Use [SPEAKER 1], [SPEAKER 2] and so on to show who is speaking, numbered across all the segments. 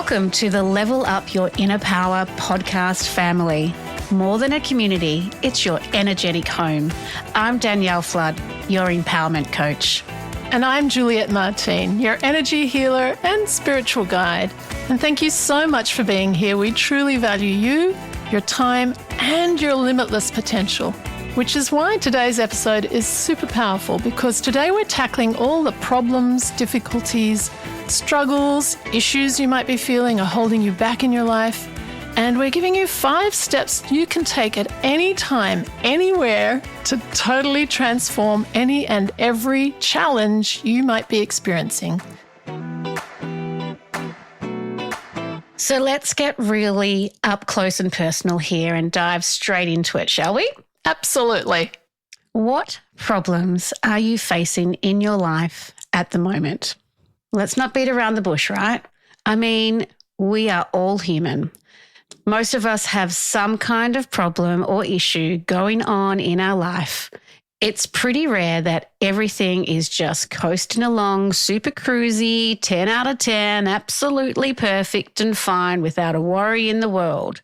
[SPEAKER 1] Welcome to the Level Up Your Inner Power podcast family. More than a community, it's your energetic home. I'm Danielle Flood, your empowerment coach.
[SPEAKER 2] And I'm Juliet Martin, your energy healer and spiritual guide. And thank you so much for being here. We truly value you, your time, and your limitless potential, which is why today's episode is super powerful, because today we're tackling all the problems, difficulties, struggles, issues you might be feeling are holding you back in your life. And we're giving you 5 steps you can take at any time, anywhere, to totally transform any and every challenge you might be experiencing.
[SPEAKER 1] So let's get really up close and personal here and dive straight into it, shall we?
[SPEAKER 2] Absolutely.
[SPEAKER 1] What problems are you facing in your life at the moment? Let's not beat around the bush, right? I mean, we are all human. Most of us have some kind of problem or issue going on in our life. It's pretty rare that everything is just coasting along, super cruisy, 10 out of 10, absolutely perfect and fine without a worry in the world.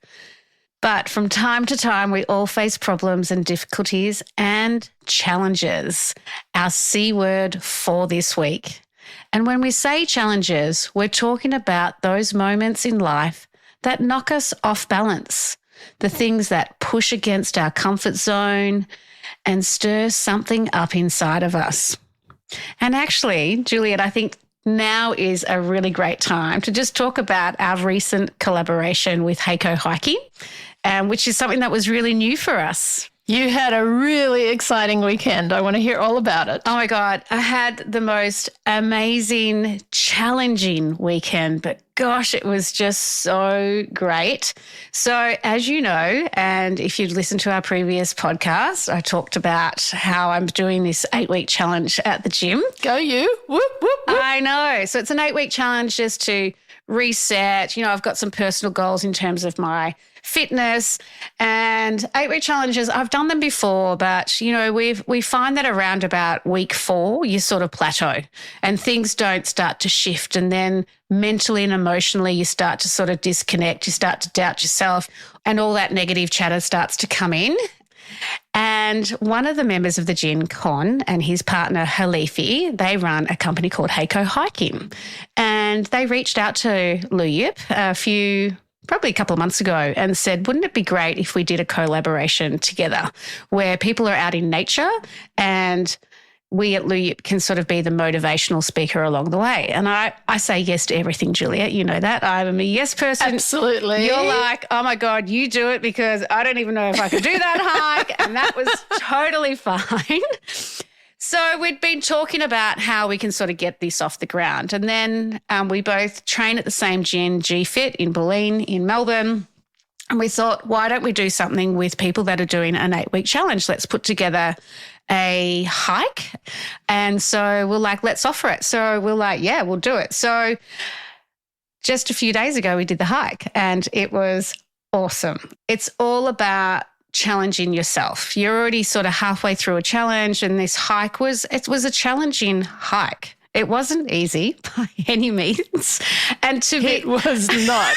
[SPEAKER 1] But from time to time, we all face problems and difficulties and challenges, our C word for this week. And when we say challenges, we're talking about those moments in life that knock us off balance, the things that push against our comfort zone and stir something up inside of us. And actually, Juliet, I think now is a really great time to just talk about our recent collaboration with Heiko Hiking, which is something that was really new for us.
[SPEAKER 2] You had a really exciting weekend. I want to hear all about it.
[SPEAKER 1] Oh my God, I had the most amazing, challenging weekend, but gosh, it was just so great. So as you know, and if you'd listened to our previous podcast, I talked about how I'm doing this 8-week challenge at the gym.
[SPEAKER 2] Go you. Whoop, whoop, whoop.
[SPEAKER 1] I know. So it's an 8-week challenge just to reset. You know, I've got some personal goals in terms of my fitness, and 8-week challenges, I've done them before, but, you know, we find that around about week 4, you sort of plateau and things don't start to shift. And then mentally and emotionally, you start to sort of disconnect, you start to doubt yourself, and all that negative chatter starts to come in. And one of the members of the gym, Con, and his partner, Halifi, they run a company called Heiko Hiking. And they reached out to Luyip probably a couple of months ago and said, wouldn't it be great if we did a collaboration together where people are out in nature and we at Luyip can sort of be the motivational speaker along the way. And I say yes to everything, Juliet. You know that. I'm a yes person.
[SPEAKER 2] Absolutely.
[SPEAKER 1] You're like, oh my God, you do it, because I don't even know if I could do that hike. And that was totally fine. So we'd been talking about how we can sort of get this off the ground. And then we both train at the same gym, G-Fit in Bulleen in Melbourne. And we thought, why don't we do something with people that are doing an 8-week challenge? Let's put together a hike. And so we're like, let's offer it. So we're like, yeah, we'll do it. So just a few days ago, we did the hike and it was awesome. It's all about challenging yourself. You're already sort of halfway through a challenge, and this hike was a challenging hike. It wasn't easy by any means.
[SPEAKER 2] It was not.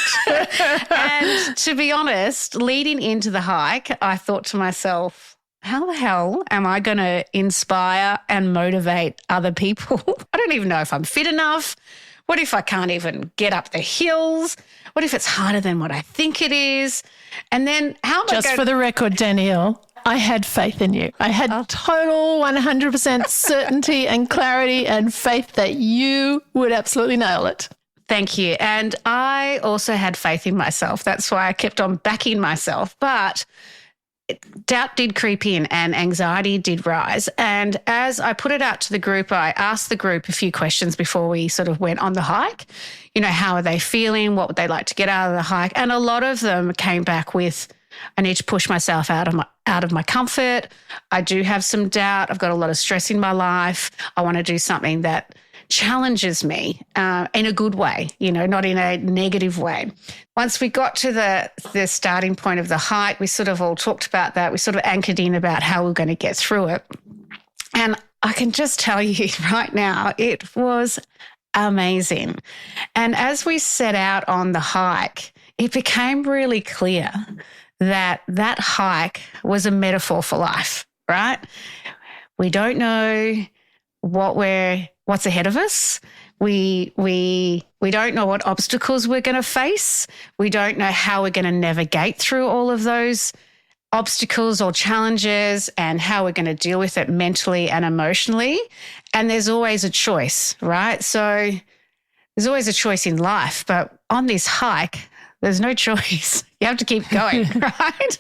[SPEAKER 1] And to be honest, leading into the hike, I thought to myself, how the hell am I going to inspire and motivate other people? I don't even know if I'm fit enough. What if I can't even get up the hills? What if it's harder than what I think it is? And then how am I
[SPEAKER 2] Just for the record, Danielle, I had faith in you. I had total 100% certainty and clarity and faith that you would absolutely nail it.
[SPEAKER 1] Thank you. And I also had faith in myself. That's why I kept on backing myself. But doubt did creep in and anxiety did rise. And as I put it out to the group, I asked the group a few questions before we sort of went on the hike. You know, how are they feeling? What would they like to get out of the hike? And a lot of them came back with, I need to push myself out of my comfort. I do have some doubt. I've got a lot of stress in my life. I want to do something that challenges me in a good way, you know, not in a negative way. Once we got to the starting point of the hike, we sort of all talked about that. We sort of anchored in about how we're going to get through it. And I can just tell you right now, it was amazing. And as we set out on the hike, it became really clear that that hike was a metaphor for life, right? We don't know what's ahead of us. We don't know what obstacles we're going to face. We don't know how we're going to navigate through all of those obstacles or challenges and how we're going to deal with it mentally and emotionally. And there's always a choice, right? So there's always a choice in life, but on this hike, there's no choice. You have to keep going, right?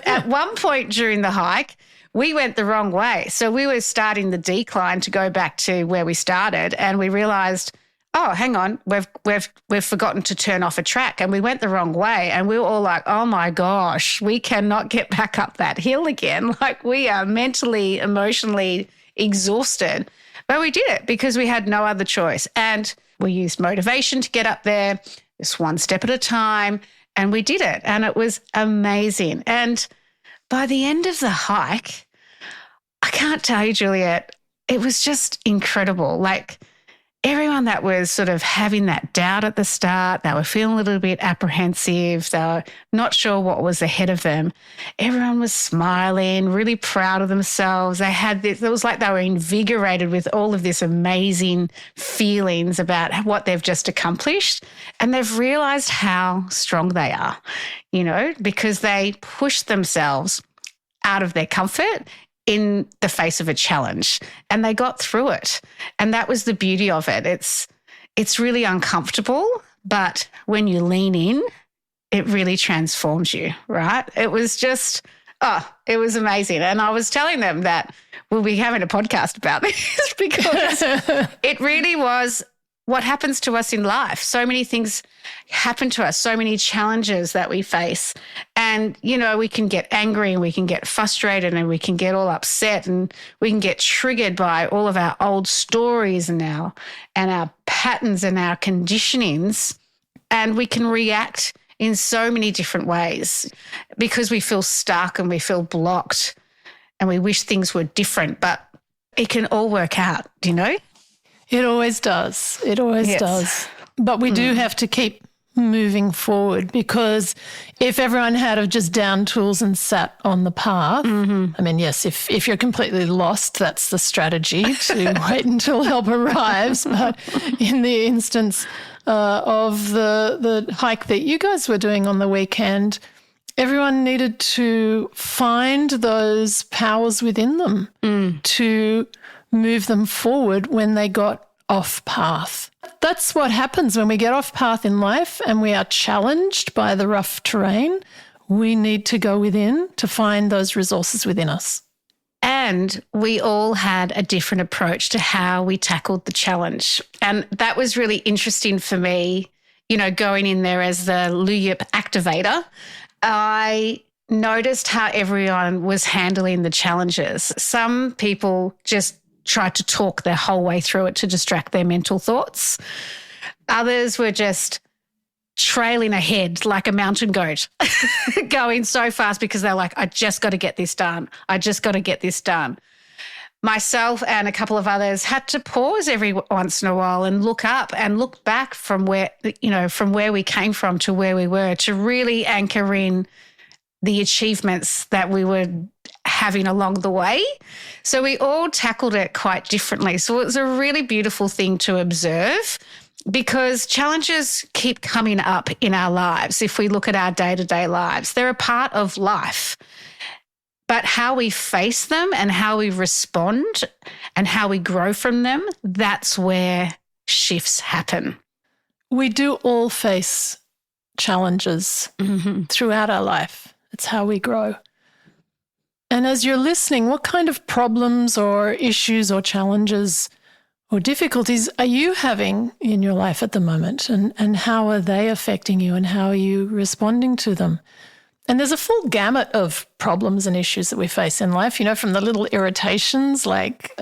[SPEAKER 1] At one point during the hike, we went the wrong way. So we were starting the decline to go back to where we started, and we realized, oh, hang on, we've forgotten to turn off a track, and we went the wrong way. And we were all like, oh my gosh, we cannot get back up that hill again. Like, we are mentally, emotionally exhausted. But we did it because we had no other choice. And we used motivation to get up there, just one step at a time, and we did it. And it was amazing. And by the end of the hike, I can't tell you, Juliet, it was just incredible. Like, everyone that was sort of having that doubt at the start, they were feeling a little bit apprehensive, they were not sure what was ahead of them. Everyone was smiling, really proud of themselves. They had this, it was like they were invigorated with all of this amazing feelings about what they've just accomplished. And they've realized how strong they are, because they pushed themselves out of their comfort in the face of a challenge, and they got through it. And that was the beauty of it. It's really uncomfortable, but when you lean in, it really transforms you, right? It was just, it was amazing. And I was telling them that we'll be having a podcast about this because it really was what happens to us in life. So many things happen to us, so many challenges that we face. And, we can get angry and we can get frustrated and we can get all upset and we can get triggered by all of our old stories and our patterns and our conditionings. And we can react in so many different ways because we feel stuck and we feel blocked and we wish things were different, but it can all work out,
[SPEAKER 2] It always does. It always does. But we do have to keep moving forward, because if everyone had have just down tools and sat on the path, I mean, yes, if you're completely lost, that's the strategy, to wait until help arrives. But in the instance of the hike that you guys were doing on the weekend, everyone needed to find those powers within them to move them forward when they got off path. That's what happens when we get off path in life and we are challenged by the rough terrain. We need to go within to find those resources within us.
[SPEAKER 1] And we all had a different approach to how we tackled the challenge. And that was really interesting for me, going in there as the Luyup activator. I noticed how everyone was handling the challenges. Some people just tried to talk their whole way through it to distract their mental thoughts. Others were just trailing ahead like a mountain goat, going so fast because they're like, I just got to get this done. I just got to get this done. Myself and a couple of others had to pause every once in a while and look up and look back from where we came from to where we were, to really anchor in the achievements that we were having along the way. So we all tackled it quite differently. So it was a really beautiful thing to observe, because challenges keep coming up in our lives. If we look at our day-to-day lives, they're a part of life. But how we face them and how we respond and how we grow from them, that's where shifts happen.
[SPEAKER 2] We do all face challenges throughout our life. It's how we grow. And as you're listening, what kind of problems or issues or challenges or difficulties are you having in your life at the moment? And how are they affecting you, and how are you responding to them? And there's a full gamut of problems and issues that we face in life, from the little irritations like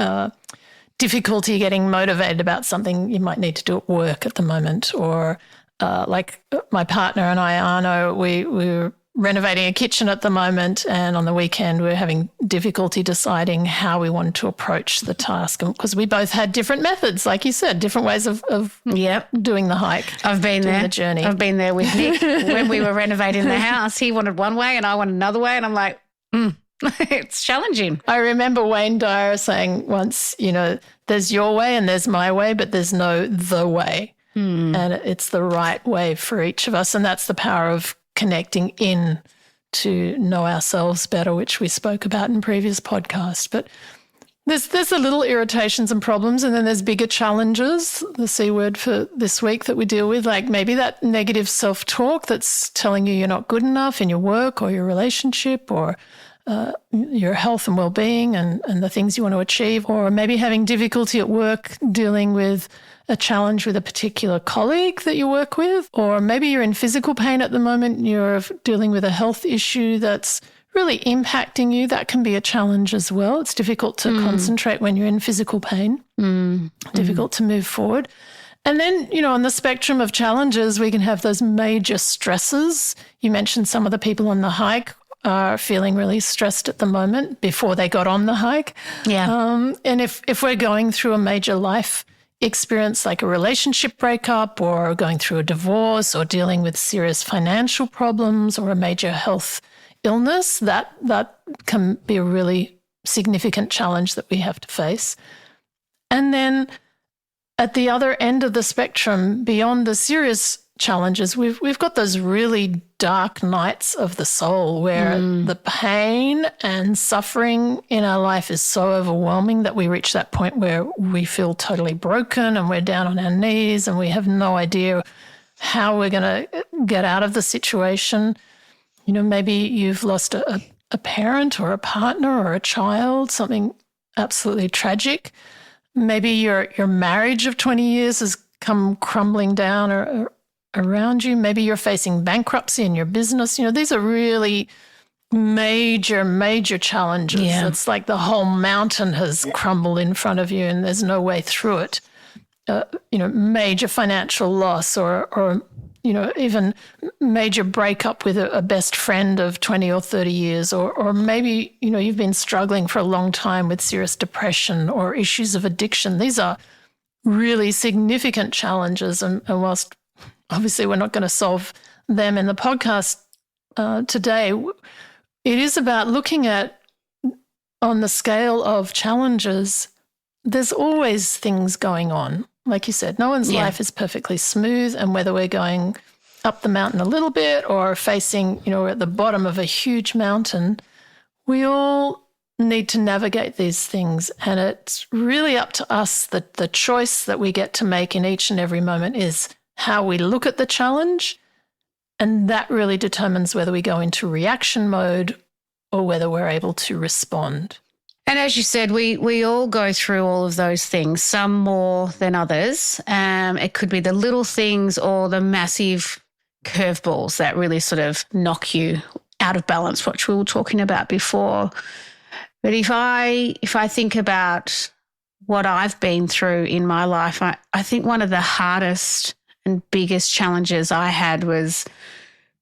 [SPEAKER 2] difficulty getting motivated about something you might need to do at work at the moment, or like my partner and I, Arno, we were renovating a kitchen at the moment, and on the weekend we're having difficulty deciding how we wanted to approach the task, because we both had different methods, like you said, different ways of doing the hike.
[SPEAKER 1] I've been there.
[SPEAKER 2] The journey.
[SPEAKER 1] I've been there with Nick when we were renovating the house. He wanted one way and I wanted another way, and I'm like, it's challenging.
[SPEAKER 2] I remember Wayne Dyer saying once, there's your way and there's my way, but there's no the way. And it's the right way for each of us. And that's the power of connecting in to know ourselves better, which we spoke about in previous podcasts. But there's the little irritations and problems, and then there's bigger challenges, the C word for this week that we deal with, like maybe that negative self-talk that's telling you you're not good enough in your work or your relationship or your health and well-being and the things you want to achieve, or maybe having difficulty at work dealing with a challenge with a particular colleague that you work with, or maybe you're in physical pain at the moment and you're dealing with a health issue that's really impacting you. That can be a challenge as well. It's difficult to concentrate when you're in physical pain, difficult to move forward. And then, on the spectrum of challenges, we can have those major stresses. You mentioned some of the people on the hike are feeling really stressed at the moment before they got on the hike.
[SPEAKER 1] Yeah.
[SPEAKER 2] And if we're going through a major life experience like a relationship breakup or going through a divorce or dealing with serious financial problems or a major health illness, that can be a really significant challenge that we have to face. And then at the other end of the spectrum, beyond the serious challenges, we've got those really dark nights of the soul where the pain and suffering in our life is so overwhelming that we reach that point where we feel totally broken and we're down on our knees and we have no idea how we're going to get out of the situation. Maybe you've lost a parent or a partner or a child, something absolutely tragic. Maybe your marriage of 20 years has come crumbling down or around you. Maybe you're facing bankruptcy in your business. These are really major, major challenges.
[SPEAKER 1] Yeah.
[SPEAKER 2] It's like the whole mountain has crumbled in front of you and there's no way through it. Major financial loss or even major breakup with a best friend of 20 or 30 years, or maybe, you've been struggling for a long time with serious depression or issues of addiction. These are really significant challenges. And whilst obviously we're not going to solve them in the podcast today, it is about looking at, on the scale of challenges, there's always things going on. Like you said, no one's life is perfectly smooth, and whether we're going up the mountain a little bit or facing, we're at the bottom of a huge mountain, we all need to navigate these things. And it's really up to us that the choice that we get to make in each and every moment is how we look at the challenge. And that really determines whether we go into reaction mode or whether we're able to respond.
[SPEAKER 1] And as you said, we all go through all of those things, some more than others. It could be the little things or the massive curveballs that really sort of knock you out of balance, which we were talking about before. But if I think about what I've been through in my life, I think one of the hardest and biggest challenges I had was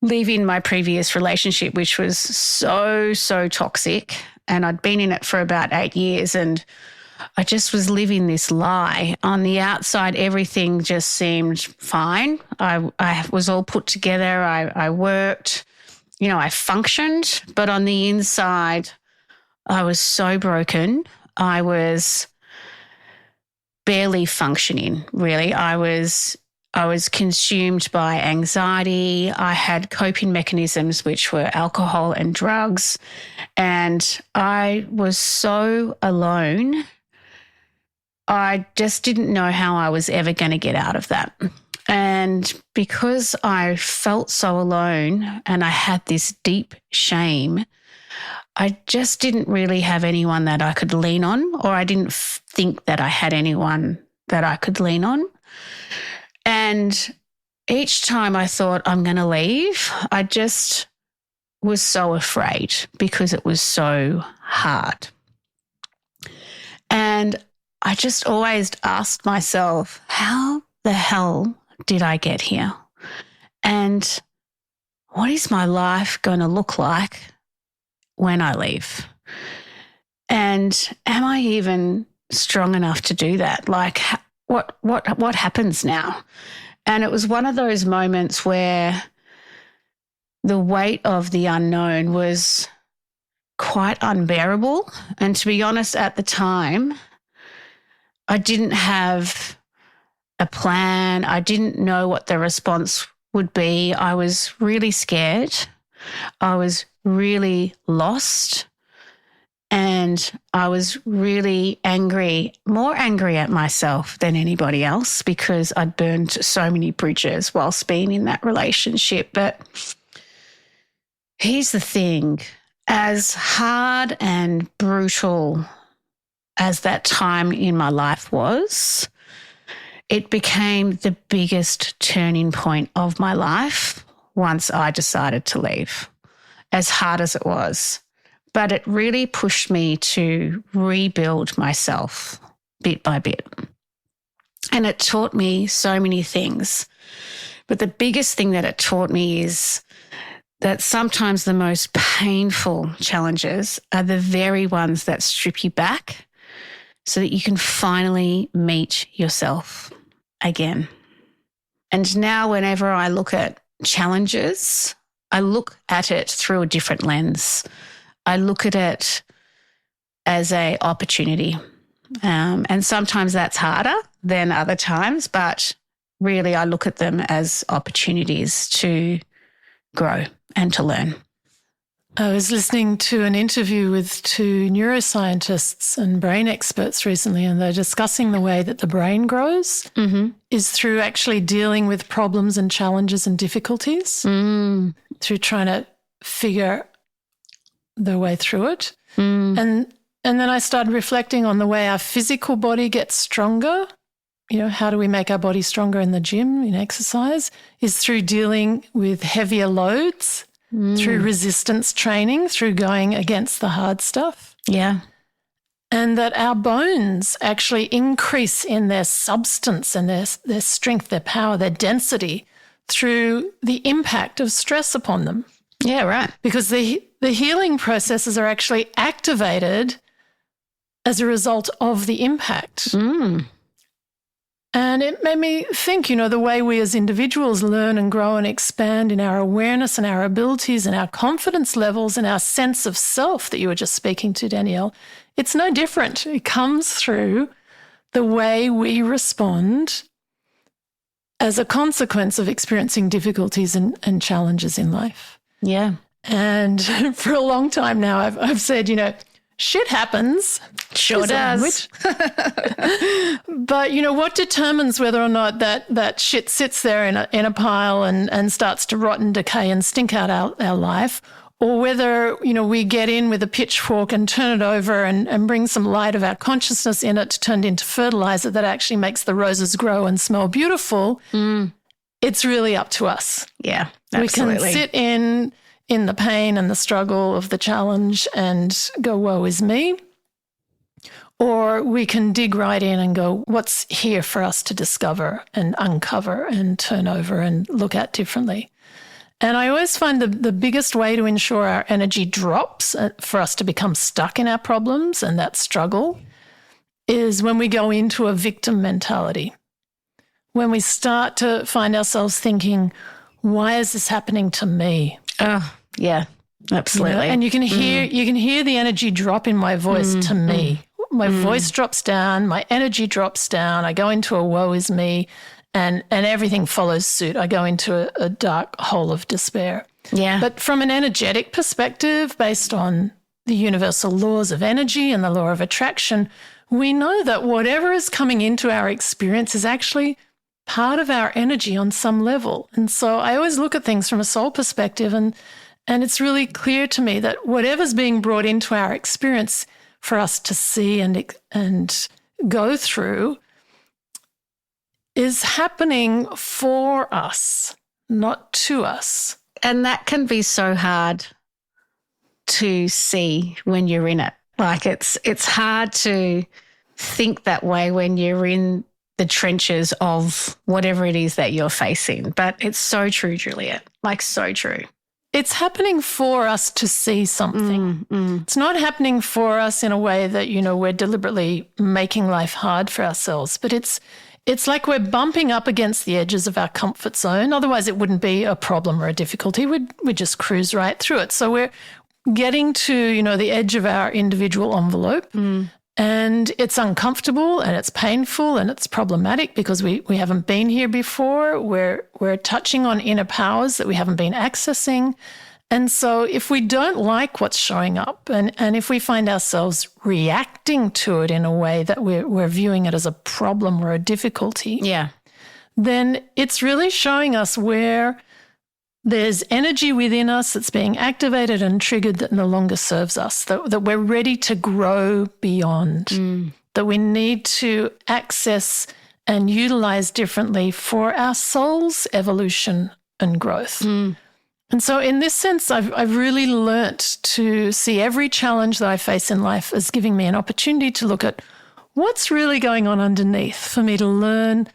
[SPEAKER 1] leaving my previous relationship, which was so, so toxic. And I'd been in it for about 8 years, and I just was living this lie. On the outside, everything just seemed fine. I was all put together. I worked, I functioned. But on the inside, I was so broken. I was barely functioning, really. I was consumed by anxiety. I had coping mechanisms, which were alcohol and drugs. And I was so alone. I just didn't know how I was ever going to get out of that. And because I felt so alone and I had this deep shame, I just didn't really have anyone that I could lean on, or I didn't think that I had anyone that I could lean on. And each time I thought I'm going to leave, I just was so afraid because it was so hard. And I just always asked myself, how the hell did I get here? And what is my life going to look like when I leave? And am I even strong enough to do that? Like, what happens now? And it was one of those moments where the weight of the unknown was quite unbearable. And to be honest, at the time, I didn't have a plan. I didn't know what the response would be. I was really scared. I was really lost. And I was really angry, more angry at myself than anybody else, because I'd burned so many bridges whilst being in that relationship. But here's the thing, as hard and brutal as that time in my life was, it became the biggest turning point of my life once I decided to leave, as hard as it was. But it really pushed me to rebuild myself bit by bit. And it taught me so many things. But the biggest thing that it taught me is that sometimes the most painful challenges are the very ones that strip you back so that you can finally meet yourself again. And now whenever I look at challenges, I look at it through a different lens. I look at it as an opportunity. And sometimes that's harder than other times, but really I look at them as opportunities to grow and to learn.
[SPEAKER 2] I was listening to an interview with two neuroscientists and brain experts recently, and they're discussing the way that the brain grows is through actually dealing with problems and challenges and difficulties, through trying to figure the way through it. And then I started reflecting on the way our physical body gets stronger. You know, how do we make our body stronger in the gym, in exercise? Is through dealing with heavier loads, through resistance training, through going against the hard stuff.
[SPEAKER 1] Yeah.
[SPEAKER 2] And that our bones actually increase in their substance and their strength, their power, their density through the impact of stress upon them.
[SPEAKER 1] Yeah, right.
[SPEAKER 2] Because the healing processes are actually activated as a result of the impact. And it made me think, you know, the way we as individuals learn and grow and expand in our awareness and our abilities and our confidence levels and our sense of self that you were just speaking to, Danielle, it's no different. It comes through the way we respond as a consequence of experiencing difficulties and challenges in life.
[SPEAKER 1] Yeah.
[SPEAKER 2] And for a long time now, I've said, you know, shit happens.
[SPEAKER 1] Sure does.
[SPEAKER 2] But, you know, what determines whether or not that shit sits there in a pile and starts to rot and decay and stink out our life, or whether, you know, we get in with a pitchfork and turn it over and bring some light of our consciousness in it to turn it into fertilizer that actually makes the roses grow and smell beautiful, it's really up to us.
[SPEAKER 1] Yeah, absolutely.
[SPEAKER 2] We can sit in the pain and the struggle of the challenge and go, woe is me. Or we can dig right in and go, what's here for us to discover and uncover and turn over and look at differently. And I always find the biggest way to ensure our energy drops for us to become stuck in our problems and that struggle is when we go into a victim mentality. When we start to find ourselves thinking, why is this happening to me?
[SPEAKER 1] Oh, yeah, absolutely.
[SPEAKER 2] You know, and you can hear the energy drop in my voice to me. My voice drops down, my energy drops down. I go into a woe is me, and everything follows suit. I go into a dark hole of despair.
[SPEAKER 1] Yeah.
[SPEAKER 2] But from an energetic perspective, based on the universal laws of energy and the law of attraction, we know that whatever is coming into our experience is actually part of our energy on some level. And so I always look at things from a soul perspective, and it's really clear to me that whatever's being brought into our experience for us to see and go through is happening for us, not to us.
[SPEAKER 1] And that can be so hard to see when you're in it. Like it's hard to think that way when you're in the trenches of whatever it is that you're facing. But it's so true, Juliet, like so true.
[SPEAKER 2] it's happening for us to see something. It's not happening for us in a way that, we're deliberately making life hard for ourselves, but it's like we're bumping up against the edges of our comfort zone. Otherwise, it wouldn't be a problem or a difficulty. We'd just cruise right through it. So we're getting to, the edge of our individual envelope, and it's uncomfortable and it's painful and it's problematic because we haven't been here before. We're touching on inner powers that we haven't been accessing. And so if we don't like what's showing up and if we find ourselves reacting to it in a way that we're viewing it as a problem or a difficulty, then it's really showing us where there's energy within us that's being activated and triggered that no longer serves us, that we're ready to grow beyond, that we need to access and utilize differently for our soul's evolution and growth. And so in this sense, I've really learnt to see every challenge that I face in life as giving me an opportunity to look at what's really going on underneath for me to learn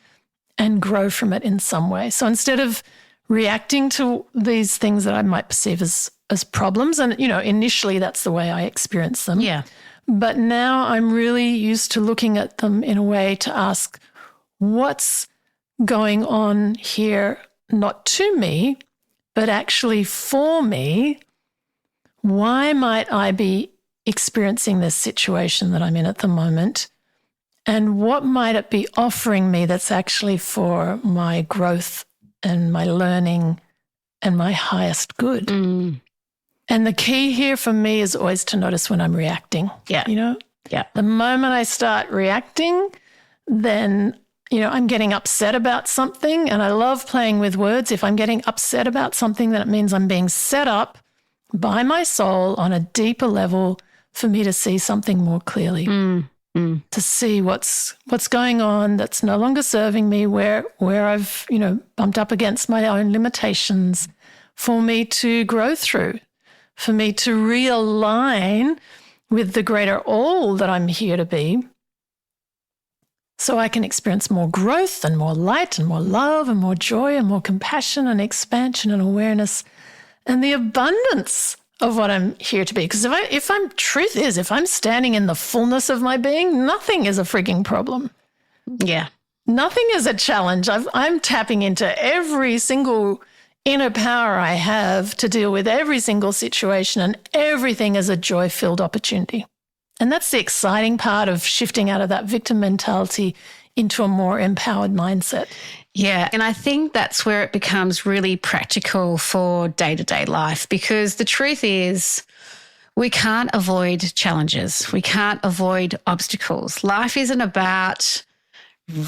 [SPEAKER 2] and grow from it in some way. So instead of reacting to these things that I might perceive as problems, and, initially that's the way I experience them.
[SPEAKER 1] Yeah.
[SPEAKER 2] But now I'm really used to looking at them in a way to ask, what's going on here, not to me, but actually for me? Why might I be experiencing this situation that I'm in at the moment? And what might it be offering me that's actually for my growth and my learning and my highest good? And the key here for me is always to notice when I'm reacting.
[SPEAKER 1] Yeah.
[SPEAKER 2] The moment I start reacting, then I'm getting upset about something, and I love playing with words. If I'm getting upset about something, then it means I'm being set up by my soul on a deeper level for me to see something more clearly, to see what's going on that's no longer serving me, where I've, bumped up against my own limitations, for me to grow through, for me to realign with the greater all that I'm here to be, so I can experience more growth and more light and more love and more joy and more compassion and expansion and awareness and the abundance of what I'm here to be. Because if I'm standing in the fullness of my being, nothing is a frigging problem.
[SPEAKER 1] Yeah.
[SPEAKER 2] Nothing is a challenge. I'm tapping into every single inner power I have to deal with every single situation, and everything is a joy-filled opportunity. And that's the exciting part of shifting out of that victim mentality into a more empowered mindset.
[SPEAKER 1] Yeah, and I think that's where it becomes really practical for day-to-day life, because the truth is we can't avoid challenges. We can't avoid obstacles. Life isn't about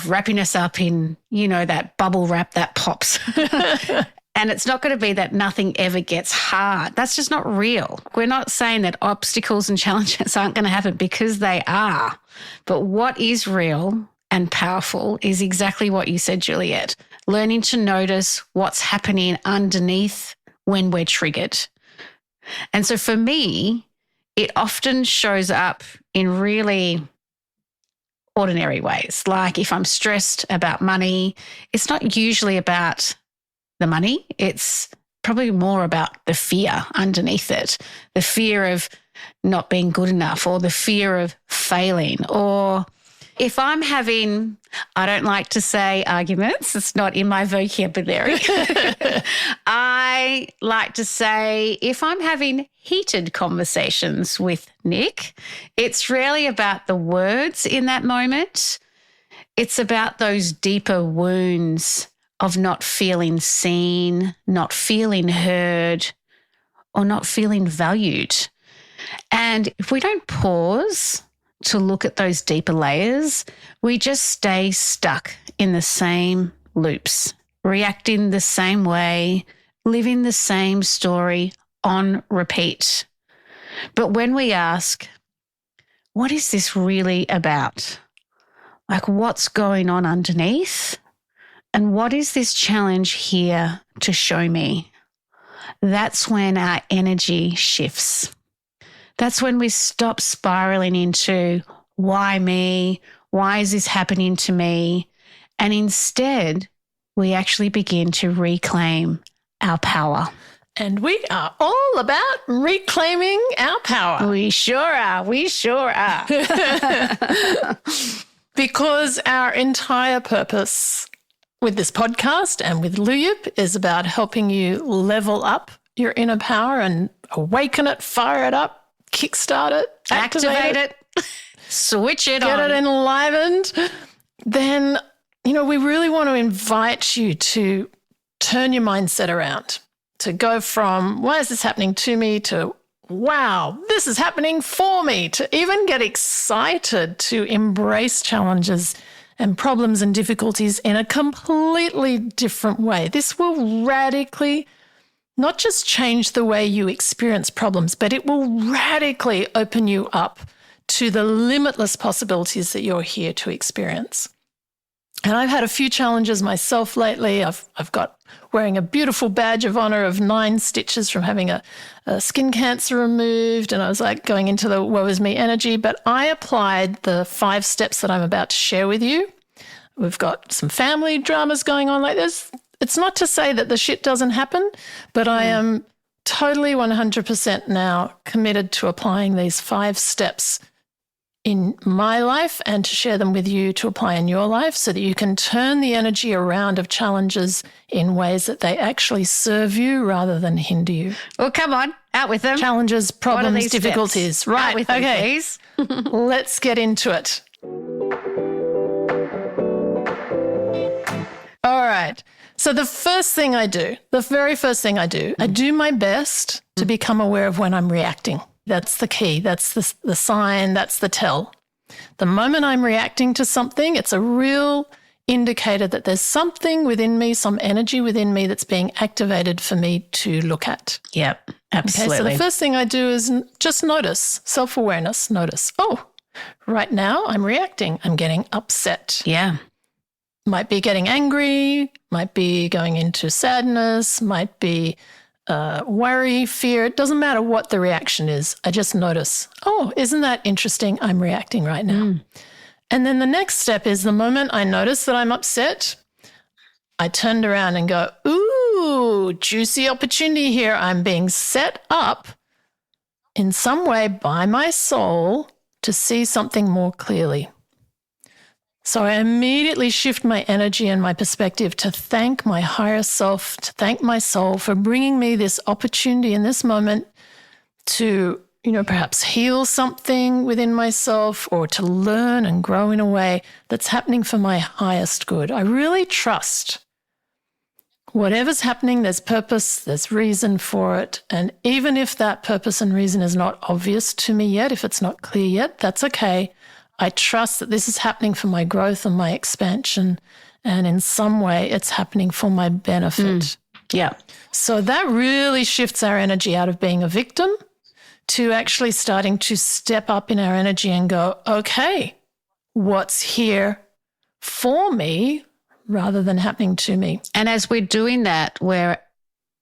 [SPEAKER 1] wrapping us up in, that bubble wrap that pops. And it's not going to be that nothing ever gets hard. That's just not real. We're not saying that obstacles and challenges aren't going to happen, because they are. But what is real and powerful is exactly what you said, Juliet, learning to notice what's happening underneath when we're triggered. And so for me, it often shows up in really ordinary ways. Like if I'm stressed about money, it's not usually about the money. It's probably more about the fear underneath it, the fear of not being good enough, or the fear of failing. Or if I'm having, I don't like to say arguments, it's not in my vocabulary. I like to say if I'm having heated conversations with Nick, it's really about the words in that moment. It's about those deeper wounds of not feeling seen, not feeling heard, or not feeling valued. And if we don't pause to look at those deeper layers, we just stay stuck in the same loops, reacting the same way, living the same story on repeat. But when we ask, what is this really about? Like, what's going on underneath? And what is this challenge here to show me? That's when our energy shifts. That's when we stop spiraling into why me? Why is this happening to me? And instead, we actually begin to reclaim our power.
[SPEAKER 2] And we are all about reclaiming our power.
[SPEAKER 1] We sure are. We sure are.
[SPEAKER 2] Because our entire purpose with this podcast and with Luyup is about helping you level up your inner power and awaken it, fire it up, kickstart it,
[SPEAKER 1] Activate it. Switch it
[SPEAKER 2] get
[SPEAKER 1] on.
[SPEAKER 2] it enlivened. Then, we really want to invite you to turn your mindset around, to go from, why is this happening to me, to, wow, this is happening for me, to even get excited to embrace challenges and problems and difficulties in a completely different way. This will radically not just change the way you experience problems, but it will radically open you up to the limitless possibilities that you're here to experience. And I've had a few challenges myself lately. I've got wearing a beautiful badge of honor of 9 stitches from having a skin cancer removed. And I was like going into the woe is me energy. But I applied the 5 steps that I'm about to share with you. We've got some family dramas going on like this. It's not to say that the shit doesn't happen, but I am totally 100% now committed to applying these 5 steps in my life and to share them with you to apply in your life so that you can turn the energy around of challenges in ways that they actually serve you rather than hinder you.
[SPEAKER 1] Well, come on, out with them.
[SPEAKER 2] Challenges, problems, difficulties.
[SPEAKER 1] Steps?
[SPEAKER 2] Right.
[SPEAKER 1] Out with them,
[SPEAKER 2] okay.
[SPEAKER 1] please.
[SPEAKER 2] Let's get into it. All right. So the first thing I do, the very first thing I do my best to become aware of when I'm reacting. That's the key. That's the sign. That's the tell. The moment I'm reacting to something, it's a real indicator that there's something within me, some energy within me that's being activated for me to look at.
[SPEAKER 1] Yep, absolutely.
[SPEAKER 2] Okay, so the first thing I do is just notice, self-awareness, notice. Oh, right now I'm reacting. I'm getting upset.
[SPEAKER 1] Yeah.
[SPEAKER 2] Might be getting angry, might be going into sadness, might be worry, fear. It doesn't matter what the reaction is. I just notice, oh, isn't that interesting? I'm reacting right now. And then the next step is the moment I notice that I'm upset, I turned around and go, ooh, juicy opportunity here. I'm being set up in some way by my soul to see something more clearly. So I immediately shift my energy and my perspective to thank my higher self, to thank my soul for bringing me this opportunity in this moment to, perhaps heal something within myself or to learn and grow in a way that's happening for my highest good. I really trust whatever's happening, there's purpose, there's reason for it. And even if that purpose and reason is not obvious to me yet, if it's not clear yet, that's okay. I trust that this is happening for my growth and my expansion, and in some way it's happening for my benefit.
[SPEAKER 1] Yeah.
[SPEAKER 2] So that really shifts our energy out of being a victim to actually starting to step up in our energy and go, okay, what's here for me rather than happening to me?
[SPEAKER 1] And as we're doing that, we're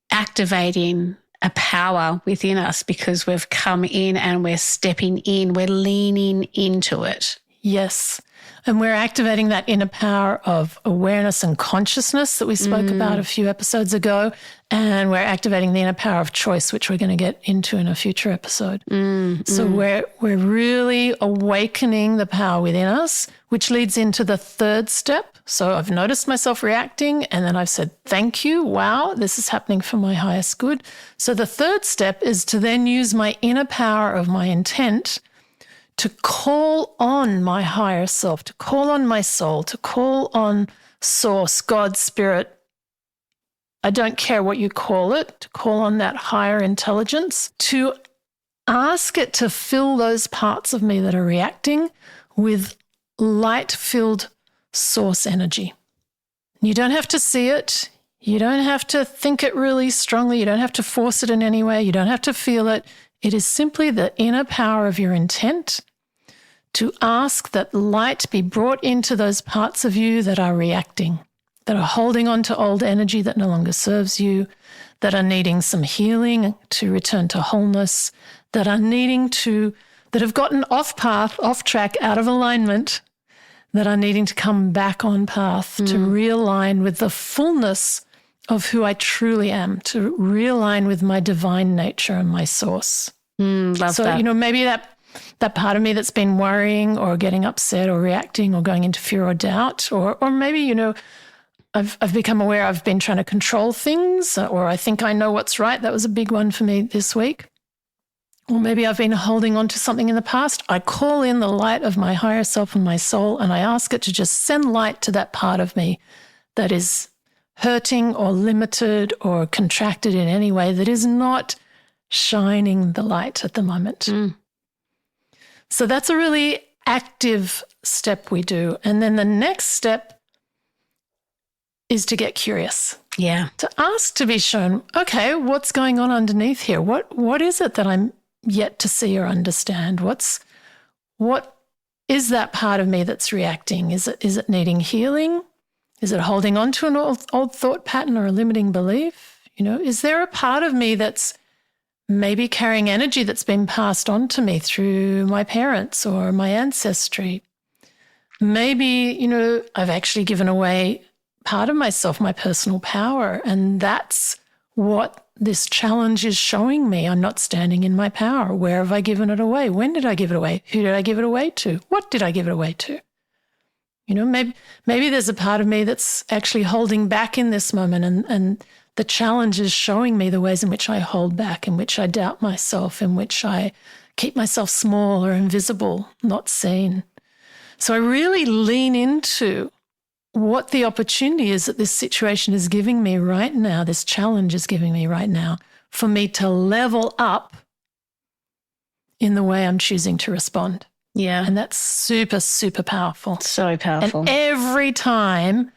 [SPEAKER 1] activating a power within us because we've come in and we're stepping in, we're leaning into it.
[SPEAKER 2] Yes. And we're activating that inner power of awareness and consciousness that we spoke about a few episodes ago. And we're activating the inner power of choice, which we're going to get into in a future episode. So we're really awakening the power within us, which leads into the third step. So I've noticed myself reacting and then I've said, thank you. Wow, this is happening for my highest good. So the third step is to then use my inner power of my intent to call on my higher self, to call on my soul, to call on Source, God, Spirit. I don't care what you call it, to call on that higher intelligence, to ask it to fill those parts of me that are reacting with light-filled source energy. You don't have to see it. You don't have to think it really strongly. You don't have to force it in any way. You don't have to feel it. It is simply the inner power of your intent to ask that light be brought into those parts of you that are reacting, that are holding on to old energy that no longer serves you, that are needing some healing to return to wholeness, that have gotten off path, off track, out of alignment, that are needing to come back on path to realign with the fullness of who I truly am, to realign with my divine nature and my source.
[SPEAKER 1] Love that.
[SPEAKER 2] So, maybe that part of me that's been worrying or getting upset or reacting or going into fear or doubt, or maybe, I've become aware I've been trying to control things, or I think I know what's right. That was a big one for me this week. Or maybe I've been holding on to something in the past. I call in the light of my higher self and my soul, and I ask it to just send light to that part of me that is hurting or limited or contracted in any way that is not shining the light at the moment. So that's a really active step we do. And then the next step is to get curious.
[SPEAKER 1] Yeah.
[SPEAKER 2] To ask to be shown, okay, what's going on underneath here? What is it that I'm yet to see or understand? What is that part of me that's reacting? Is it needing healing? Is it holding on to an old thought pattern or a limiting belief? Is there a part of me that's maybe carrying energy that's been passed on to me through my parents or my ancestry? Maybe, I've actually given away part of myself, my personal power, and that's what this challenge is showing me. I'm not standing in my power. Where have I given it away? When did I give it away? Who did I give it away to? What did I give it away to? Maybe there's a part of me that's actually holding back in this moment, and the challenge is showing me the ways in which I hold back, in which I doubt myself, in which I keep myself small or invisible, not seen. So I really lean into what the opportunity is that this situation is giving me right now, this challenge is giving me right now, for me to level up in the way I'm choosing to respond.
[SPEAKER 1] Yeah.
[SPEAKER 2] And that's super, super powerful.
[SPEAKER 1] So powerful.
[SPEAKER 2] And every time,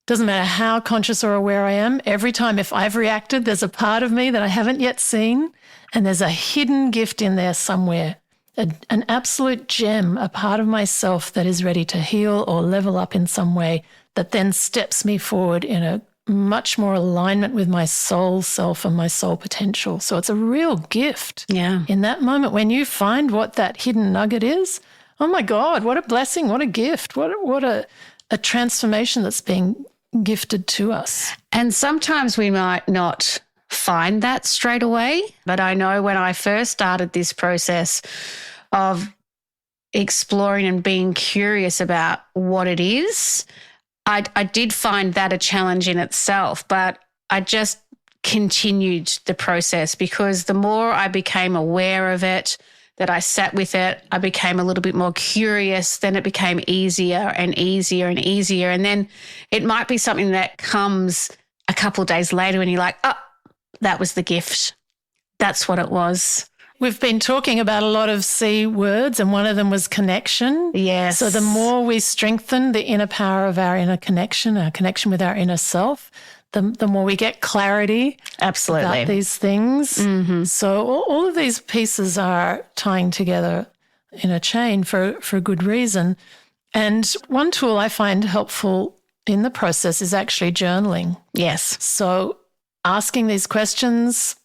[SPEAKER 2] doesn't matter how conscious or aware I am, every time if I've reacted, there's a part of me that I haven't yet seen, and there's a hidden gift in there somewhere, an absolute gem, a part of myself that is ready to heal or level up in some way, that then steps me forward in a much more alignment with my soul self and my soul potential. So it's a real gift.
[SPEAKER 1] Yeah.
[SPEAKER 2] In that moment, when you find what that hidden nugget is, oh my God, what a blessing, what a gift, what a transformation that's being gifted to us.
[SPEAKER 1] And sometimes we might not find that straight away, but I know when I first started this process of exploring and being curious about what it is, I did find that a challenge in itself, but I just continued the process because the more I became aware of it, that I sat with it, I became a little bit more curious, then it became easier and easier and easier. And then it might be something that comes a couple of days later and you're like, oh, that was the gift. That's what it was.
[SPEAKER 2] We've been talking about a lot of C words, and one of them was connection.
[SPEAKER 1] Yes.
[SPEAKER 2] So the more we strengthen the inner power of our inner connection, our connection with our inner self, the more we get clarity
[SPEAKER 1] Absolutely.
[SPEAKER 2] about these things.
[SPEAKER 1] Mm-hmm.
[SPEAKER 2] So all of these pieces are tying together in a chain for a good reason. And one tool I find helpful in the process is actually journaling.
[SPEAKER 1] Yes.
[SPEAKER 2] So asking these questions,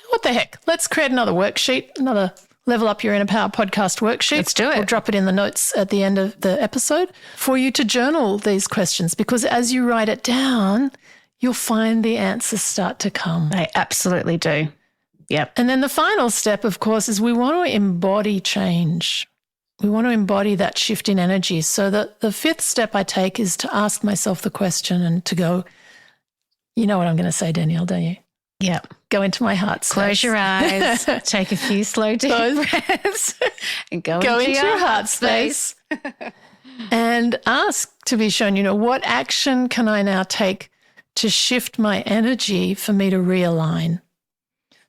[SPEAKER 2] what the heck? Let's create another worksheet, another Level Up Your Inner Power podcast worksheet.
[SPEAKER 1] Let's do it.
[SPEAKER 2] We'll drop it in the notes at the end of the episode for you to journal these questions, because as you write it down, you'll find the answers start to come.
[SPEAKER 1] They absolutely do. Yep.
[SPEAKER 2] And then the final step, of course, is we want to embody change. We want to embody that shift in energy. So the fifth step I take is to ask myself the question and to go, you know what I'm going to say, Danielle, don't you?
[SPEAKER 1] Yeah.
[SPEAKER 2] Go into my heart space.
[SPEAKER 1] Close your eyes, take a few slow deep breaths and go into your heart space.
[SPEAKER 2] And ask to be shown, what action can I now take to shift my energy for me to realign,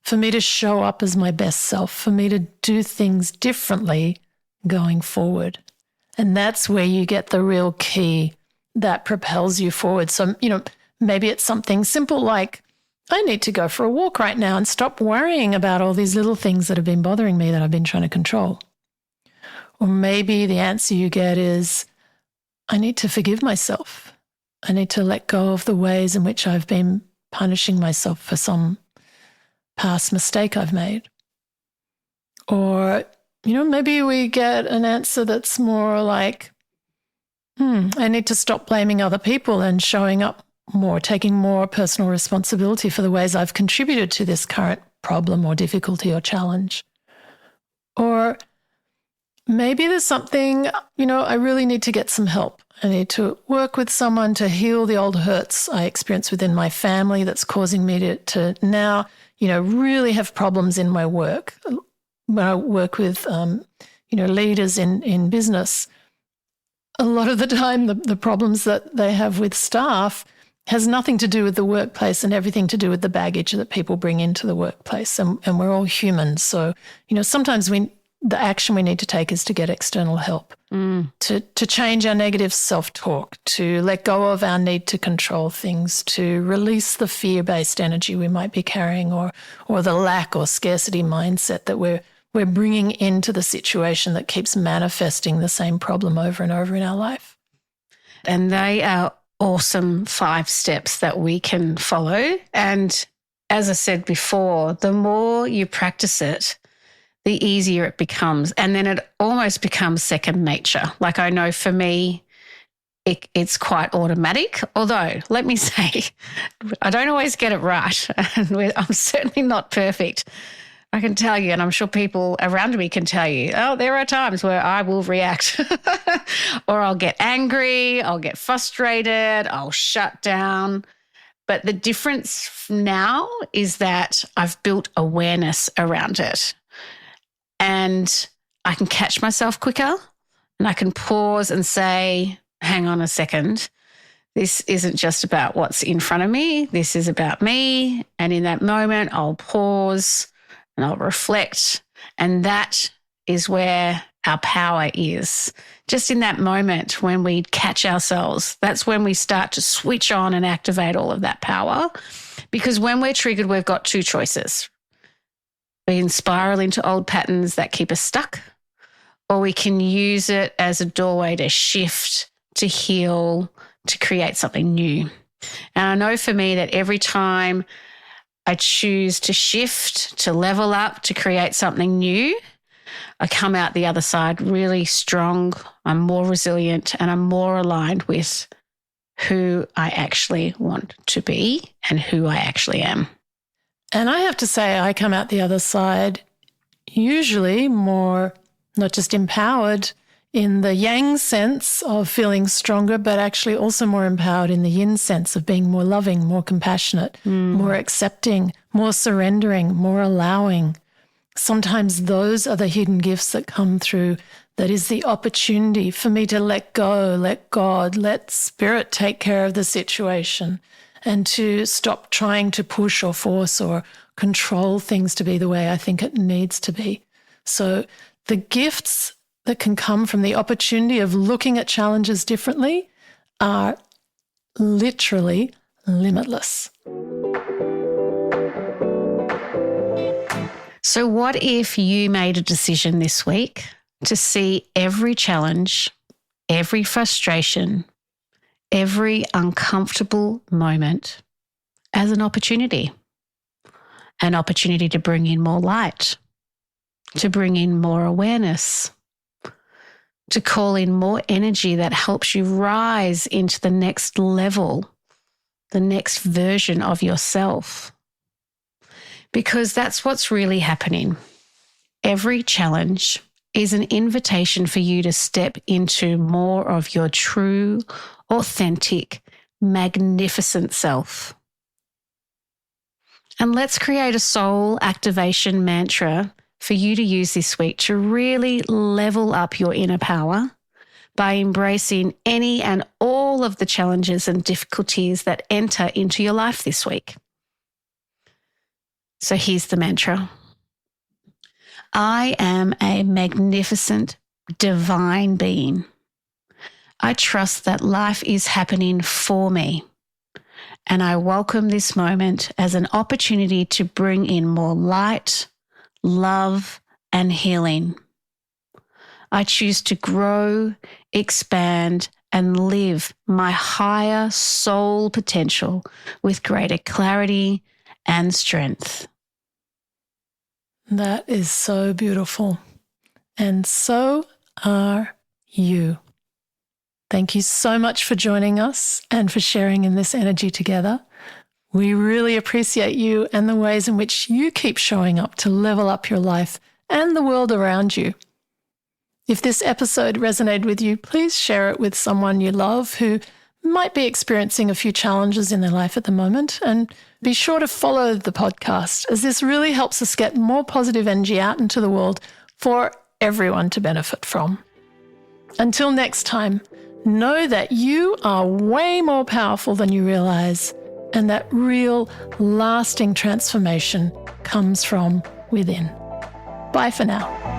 [SPEAKER 2] for me to show up as my best self, for me to do things differently going forward. And that's where you get the real key that propels you forward. So, maybe it's something simple like, I need to go for a walk right now and stop worrying about all these little things that have been bothering me that I've been trying to control. Or maybe the answer you get is, I need to forgive myself. I need to let go of the ways in which I've been punishing myself for some past mistake I've made. Or, maybe we get an answer that's more like, I need to stop blaming other people and showing up more, taking more personal responsibility for the ways I've contributed to this current problem or difficulty or challenge. Or maybe there's something, I really need to get some help. I need to work with someone to heal the old hurts I experienced within my family that's causing me to now, really have problems in my work. When I work with, leaders in business, a lot of the time the problems that they have with staff has nothing to do with the workplace and everything to do with the baggage that people bring into the workplace. And we're all humans. So, sometimes the action we need to take is to get external help, to change our negative self-talk, to let go of our need to control things, to release the fear-based energy we might be carrying or the lack or scarcity mindset that we're bringing into the situation that keeps manifesting the same problem over and over in our life.
[SPEAKER 1] And they are awesome 5 steps that we can follow. And as I said before, the more you practice it, the easier it becomes. And then it almost becomes second nature. Like I know for me, it's quite automatic. Although, let me say, I don't always get it right. And I'm certainly not perfect. I can tell you, and I'm sure people around me can tell you, there are times where I will react or I'll get angry, I'll get frustrated, I'll shut down. But the difference now is that I've built awareness around it. And I can catch myself quicker and I can pause and say, hang on a second, this isn't just about what's in front of me. This is about me. And in that moment, I'll pause and I'll reflect. And that is where our power is. Just in that moment when we catch ourselves, that's when we start to switch on and activate all of that power. Because when we're triggered, we've got 2 choices. We can spiral into old patterns that keep us stuck, or we can use it as a doorway to shift, to heal, to create something new. And I know for me that every time I choose to shift, to level up, to create something new, I come out the other side really strong. I'm more resilient and I'm more aligned with who I actually want to be and who I actually am.
[SPEAKER 2] And I have to say, I come out the other side usually more, not just empowered in the yang sense of feeling stronger, but actually also more empowered in the yin sense of being more loving, more compassionate, more accepting, more surrendering, more allowing. Sometimes those are the hidden gifts that come through. That is the opportunity for me to let go, let God, let Spirit take care of the situation, and to stop trying to push or force or control things to be the way I think it needs to be. So the gifts that can come from the opportunity of looking at challenges differently are literally limitless.
[SPEAKER 1] So what if you made a decision this week to see every challenge, every frustration, every uncomfortable moment as an opportunity to bring in more light, to bring in more awareness, to call in more energy that helps you rise into the next level, the next version of yourself. Because that's what's really happening. Every challenge is an invitation for you to step into more of your true, authentic, magnificent self. And let's create a soul activation mantra for you to use this week to really level up your inner power by embracing any and all of the challenges and difficulties that enter into your life this week. So here's the mantra. I am a magnificent, divine being. I trust that life is happening for me, and I welcome this moment as an opportunity to bring in more light, love, and healing. I choose to grow, expand, and live my higher soul potential with greater clarity and strength.
[SPEAKER 2] That is so beautiful. And so are you. Thank you so much for joining us and for sharing in this energy together. We really appreciate you and the ways in which you keep showing up to level up your life and the world around you. If this episode resonated with you, please share it with someone you love who might be experiencing a few challenges in their life at the moment. And be sure to follow the podcast, as this really helps us get more positive energy out into the world for everyone to benefit from. Until next time, know that you are way more powerful than you realize, and that real, lasting transformation comes from within. Bye for now.